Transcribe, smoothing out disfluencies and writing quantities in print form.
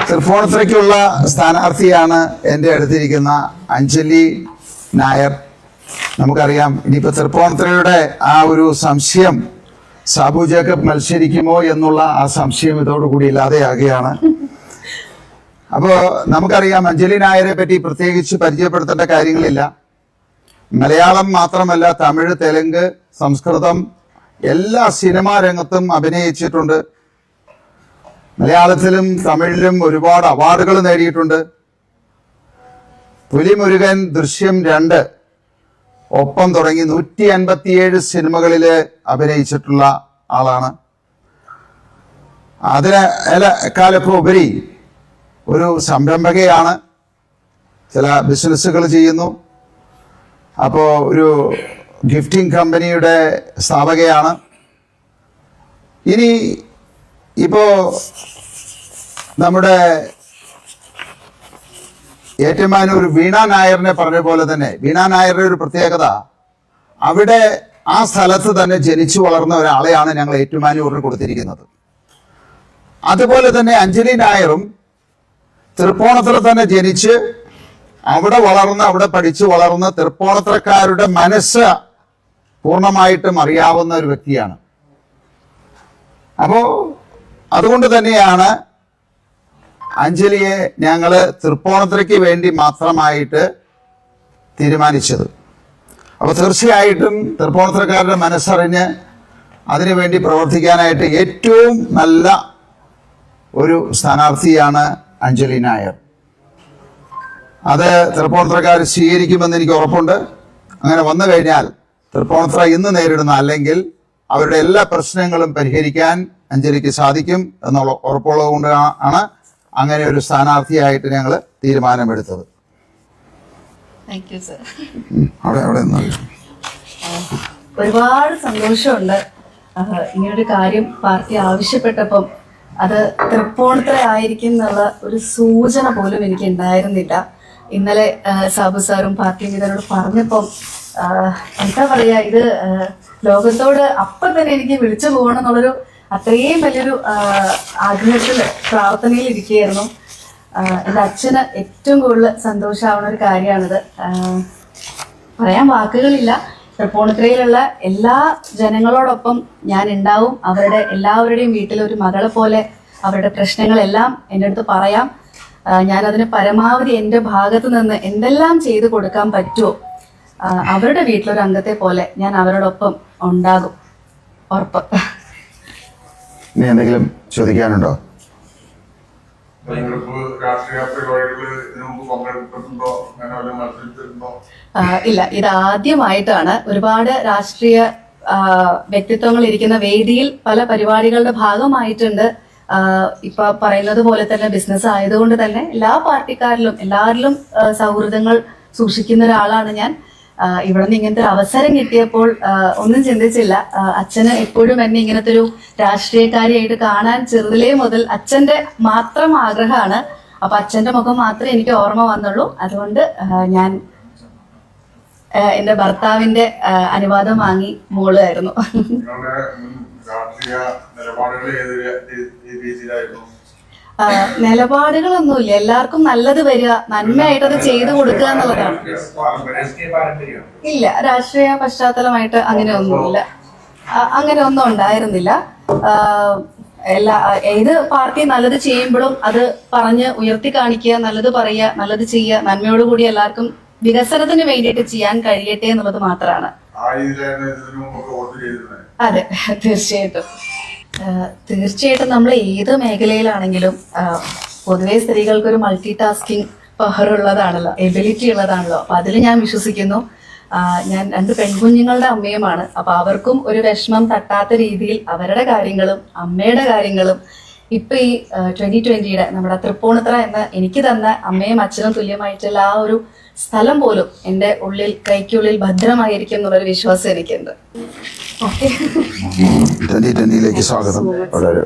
തൃപ്പൂണിത്തുറയ്ക്കുള്ള സ്ഥാനാർത്ഥിയാണ് എൻ്റെ അടുത്തിരിക്കുന്ന അഞ്ജലി നായർ. നമുക്കറിയാം ഇനിയിപ്പോൾ തൃപ്പൂണിത്തുറയുടെ ആ ഒരു സംശയം, സാബു ജേക്കബ് മത്സരിക്കുമോ എന്നുള്ള ആ സംശയം ഇതോടുകൂടി ഇല്ലാതെയാകുകയാണ്. അപ്പോൾ നമുക്കറിയാം അഞ്ജലി നായരെ പറ്റി പ്രത്യേകിച്ച് പരിചയപ്പെടുത്തേണ്ട കാര്യങ്ങളില്ല. മലയാളം മാത്രമല്ല, തമിഴ്, തെലുങ്ക്, സംസ്കൃതം എല്ലാ സിനിമാ രംഗത്തും അഭിനയിച്ചിട്ടുണ്ട്. മലയാളത്തിലും തമിഴിലും ഒരുപാട് അവാർഡുകൾ നേടിയിട്ടുണ്ട്. പുലിമുരുകൻ, ദൃശ്യം 2 ഒപ്പം തുടങ്ങി 157 സിനിമകളിൽ അഭിനയിച്ചിട്ടുള്ള ആളാണ്. അതിനേക്കാളൊക്കെ ഉപരി ഒരു സംരംഭകയാണ്, ചില ബിസിനസ്സുകൾ ചെയ്യുന്നു. അപ്പോൾ ഒരു ഗിഫ്റ്റിംഗ് കമ്പനിയുടെ സ്ഥാപകയാണ്. ഇപ്പോൾ നമ്മുടെ ഏറ്റുമാനൂർ വീണ നായറിനെ പറഞ്ഞ പോലെ തന്നെ വീണ നായരുടെ ഒരു പ്രത്യേകത, അവിടെ ആ സ്ഥലത്ത് തന്നെ ജനിച്ചു വളർന്ന ഒരാളെയാണ് ഞങ്ങൾ ഏറ്റുമാനൂരിന് കൊടുത്തിരിക്കുന്നത്. അതുപോലെ തന്നെ അഞ്ജലി നായറും തൃപ്പൂണിത്തുറ തന്നെ ജനിച്ച് അവിടെ വളർന്ന് അവിടെ പഠിച്ചു വളർന്ന് തൃപ്പൂണിത്തുറക്കാരുടെ മനസ്സ് പൂർണ്ണമായിട്ടും അറിയാവുന്ന ഒരു വ്യക്തിയാണ്. അപ്പോൾ അതുകൊണ്ട് തന്നെയാണ് അഞ്ജലിയെ ഞങ്ങൾ തൃപ്പൂണിത്തുറയ്ക്ക് വേണ്ടി മാത്രമായിട്ട് തീരുമാനിച്ചത്. അപ്പോൾ തീർച്ചയായിട്ടും തൃപ്പൂണിത്തുറക്കാരുടെ മനസ്സറിഞ്ഞ് അതിനുവേണ്ടി പ്രവർത്തിക്കാനായിട്ട് ഏറ്റവും നല്ല ഒരു സ്ഥാനാർത്ഥിയാണ് അഞ്ജലി നായർ. അത് തൃപ്പൂണിത്തുറക്കാർ സ്വീകരിക്കുമെന്ന് എനിക്ക് ഉറപ്പുണ്ട്. അങ്ങനെ വന്നു കഴിഞ്ഞാൽ തൃപ്പൂണിത്തുറ ഇന്ന് നേരിടുന്ന അല്ലെങ്കിൽ അവരുടെ എല്ലാ പ്രശ്നങ്ങളും പരിഹരിക്കാൻ അഞ്ജലിക്ക് സാധിക്കും എന്നുള്ള ഉറപ്പുള്ളത് കൊണ്ടാണ് അങ്ങനെ ഒരു സ്ഥാനാർത്ഥിയായിട്ട് ഞങ്ങൾ തീരുമാനമെടുത്തത്. ഒരുപാട് സന്തോഷമുണ്ട്. ഇങ്ങനൊരു കാര്യം പാർട്ടി ആവശ്യപ്പെട്ടപ്പം അത് തൃപ്പൂണിത്തുറ ആയിരിക്കും എന്നുള്ള ഒരു സൂചന പോലും എനിക്ക് ഉണ്ടായിരുന്നില്ല. ഇന്നലെ സാബു സാറും പാർട്ടി ഇതിനോട് പറഞ്ഞപ്പം എന്താ പറയാ, ഇത് ലോകത്തോട് അപ്പം തന്നെ എനിക്ക് വിളിച്ചു പോകണം എന്നുള്ളൊരു അത്രയും വലിയൊരു ആഗ്രഹത്തില് പ്രാർത്ഥനയിൽ ഇരിക്കുകയായിരുന്നു. എൻ്റെ അച്ഛന് ഏറ്റവും കൂടുതൽ സന്തോഷമാവുന്ന ഒരു കാര്യമാണിത്. പറയാൻ വാക്കുകളില്ല. തൃപ്പൂണിത്തുറയിലുള്ള എല്ലാ ജനങ്ങളോടൊപ്പം ഞാൻ ഉണ്ടാവും. അവരുടെ എല്ലാവരുടെയും വീട്ടിലൊരു മകളെ പോലെ അവരുടെ പ്രശ്നങ്ങളെല്ലാം എൻ്റെ അടുത്ത് പറയാം. ഞാനതിന് പരമാവധി എൻ്റെ ഭാഗത്ത് നിന്ന് എന്തെല്ലാം ചെയ്തു കൊടുക്കാൻ പറ്റുമോ അവരുടെ വീട്ടിലൊരു അംഗത്തെ പോലെ ഞാൻ അവരോടൊപ്പം ഉണ്ടാകും, ഉറപ്പ്. ഇനി എന്തെങ്കിലും ചോദിക്കാനുണ്ടോ? ഇല്ല, ഇത് ആദ്യമായിട്ടാണ്. ഒരുപാട് രാഷ്ട്രീയ വ്യക്തിത്വങ്ങൾ ഇരിക്കുന്ന വേദിയിൽ പല പരിപാടികളുടെ ഭാഗമായിട്ടുണ്ട്. ഇപ്പൊ പറയുന്നത് പോലെ തന്നെ ബിസിനസ് ആയതുകൊണ്ട് തന്നെ എല്ലാ പാർട്ടിക്കാരിലും എല്ലാവരിലും സൗഹൃദങ്ങൾ സൂക്ഷിക്കുന്ന ഒരാളാണ് ഞാൻ. ഇവിടെ നിന്ന് ഇങ്ങനത്തെ ഒരു അവസരം കിട്ടിയപ്പോൾ ഒന്നും ചിന്തിച്ചില്ല. അച്ഛന് എപ്പോഴും എന്നെ ഇങ്ങനത്തെ ഒരു രാഷ്ട്രീയക്കാരിയായിട്ട് കാണാൻ ചെറുതിലേ മുതൽ അച്ഛന്റെ മാത്രം ആഗ്രഹമാണ്. അപ്പൊ അച്ഛന്റെ മുഖം മാത്രമേ എനിക്ക് ഓർമ്മ വന്നുള്ളൂ. അതുകൊണ്ട് ഞാൻ എന്റെ ഭർത്താവിന്റെ അനുവാദം വാങ്ങി മോളുമായിരുന്നു. നിലപാടുകളൊന്നുമില്ല. എല്ലാവർക്കും നല്ലത് വരിക, നന്മയായിട്ട് അത് ചെയ്തു കൊടുക്കുക എന്നുള്ളതാണ്. ഇല്ല, രാഷ്ട്രീയ പശ്ചാത്തലമായിട്ട് അങ്ങനെയൊന്നുമില്ല, അങ്ങനെ ഒന്നും ഉണ്ടായിരുന്നില്ല. ഏത് പാർട്ടി നല്ലത് ചെയ്യുമ്പോഴും അത് പറഞ്ഞ് ഉയർത്തി കാണിക്കുക, നല്ലത് പറയുക, നല്ലത് ചെയ്യുക, നന്മയോടുകൂടി എല്ലാവർക്കും വികസനത്തിന് വേണ്ടിയിട്ട് ചെയ്യാൻ കഴിയട്ടെ എന്നുള്ളത് മാത്രമാണ്. അതെ, തീർച്ചയായിട്ടും. തീർച്ചയായിട്ടും നമ്മൾ ഏത് മേഖലയിലാണെങ്കിലും പൊതുവെ സ്ത്രീകൾക്കൊരു മൾട്ടി ടാസ്കിങ് പവർ ഉള്ളതാണല്ലോ, എബിലിറ്റി ഉള്ളതാണല്ലോ. അപ്പൊ അതിൽ ഞാൻ വിശ്വസിക്കുന്നു. ഞാൻ 2 പെൺകുഞ്ഞുങ്ങളുടെ അമ്മയുമാണ്. അപ്പൊ അവർക്കും ഒരു വിഷമം തട്ടാത്ത രീതിയിൽ അവരുടെ കാര്യങ്ങളും അമ്മയുടെ കാര്യങ്ങളും ഇപ്പൊ ഈ 2020 നമ്മുടെ തൃപ്പൂണിത്തുറ എന്ന് എനിക്ക് തന്ന അമ്മയും അച്ഛനും തുല്യമായിട്ടുള്ള ആ ഒരു സ്ഥലം പോലും എൻ്റെ ഉള്ളിൽ, കൈക്കുള്ളിൽ ഭദ്രമായിരിക്കും എന്നുള്ളൊരു വിശ്വാസം എനിക്കുണ്ട്. ഓക്കെ, 2020 സ്വാഗതം. വളരെ